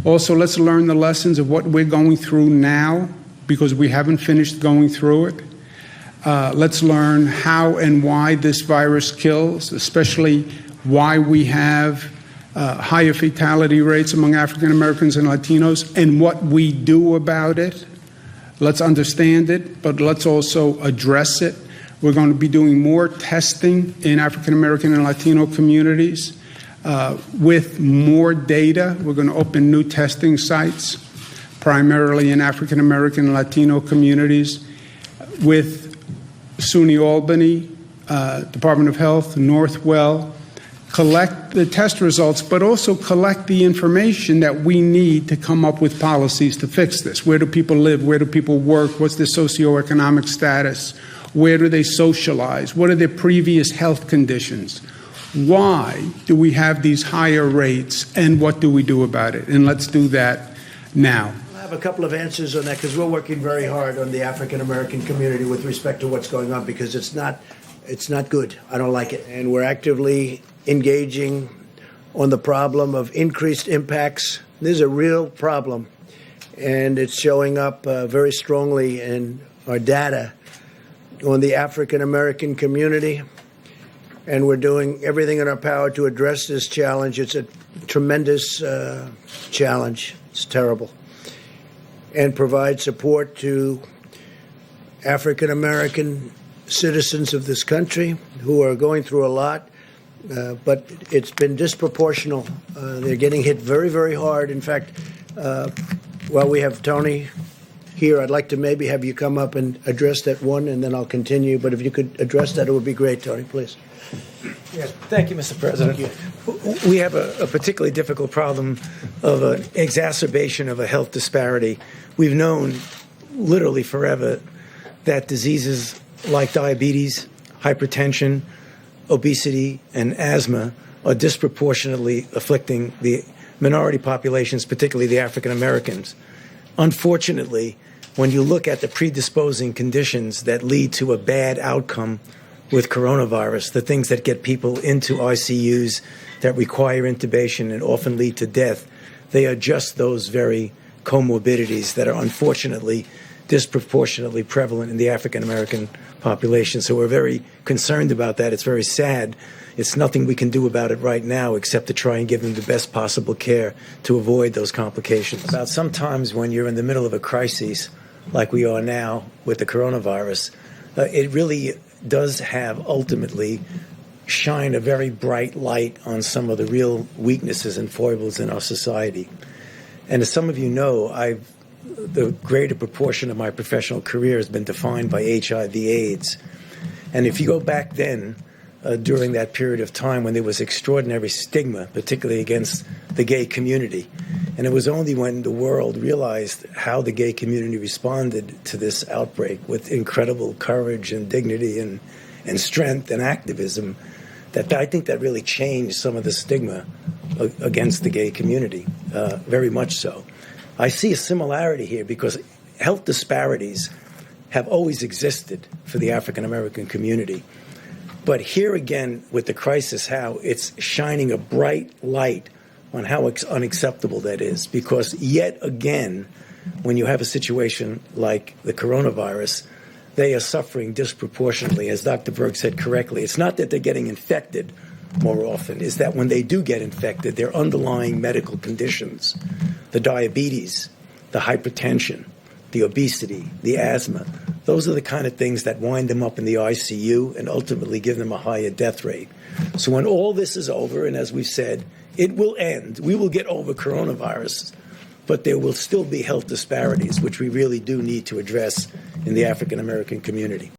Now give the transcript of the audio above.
Also, let's learn the lessons of what we're going through now, because we haven't finished going through it. Let's learn how and why this virus kills, especially why we have higher fatality rates among African Americans and Latinos, and what we do about it. Let's understand it, but let's also address it. We're going to be doing more testing in African American and Latino communities with more data. We're going to open new testing sites, primarily in African American and Latino communities, with SUNY Albany, Department of Health, Northwell, collect the test results, but also collect the information that we need to come up with policies to fix this. Where do people live? Where do people work? What's their socioeconomic status? Where do they socialize? What are their previous health conditions? Why do we have these higher rates, and what do we do about it? And let's do that now. I have a couple of answers on that, because we're working very hard on the African American community with respect to what's going on, because it's not good. I don't like it. And we're actively engaging on the problem of increased impacts. This is a real problem, and it's showing up very strongly in our data on the African American community, and we're doing everything in our power to address this challenge. It's a tremendous challenge. It's terrible. And provide support to African American citizens of this country who are going through a lot, but it's been disproportional. They're getting hit very, very hard. In fact, while we have Tony here, I'd like to maybe have you come up and address that one, and then I'll continue. But if you could address that, it would be great, Tony, please. Yes, thank you, Mr. President. Thank you. We have a particularly difficult problem of an exacerbation of a health disparity. We've known literally forever that diseases like diabetes, hypertension, obesity, and asthma are disproportionately afflicting the minority populations, particularly the African Americans. Unfortunately, when you look at the predisposing conditions that lead to a bad outcome with coronavirus, the things that get people into ICUs, that require intubation and often lead to death, they are just those very comorbidities that are unfortunately disproportionately prevalent in the African American population. So we're very concerned about that. It's very sad. It's nothing we can do about it right now except to try and give them the best possible care to avoid those complications. About sometimes when you're in the middle of a crisis like we are now with the coronavirus, it really does have ultimately shine a very bright light on some of the real weaknesses and foibles in our society. And as some of you know, the greater proportion of my professional career has been defined by HIV/AIDS. And if you go back then, during that period of time when there was extraordinary stigma, particularly against the gay community, and it was only when the world realized how the gay community responded to this outbreak with incredible courage and dignity and strength and activism, that I think that really changed some of the stigma against the gay community, very much so. I see a similarity here because health disparities have always existed for the African American community. But here again, with the crisis, how it's shining a bright light on how unacceptable that is. Because yet again, when you have a situation like the coronavirus, they are suffering disproportionately. As Dr. Berg said correctly, it's not that they're getting infected more often, is that when they do get infected, their underlying medical conditions, the diabetes, the hypertension, the obesity, the asthma, those are the kind of things that wind them up in the ICU and ultimately give them a higher death rate. So when all this is over, and as we've said, it will end, we will get over coronavirus, but there will still be health disparities, which we really do need to address in the African American community.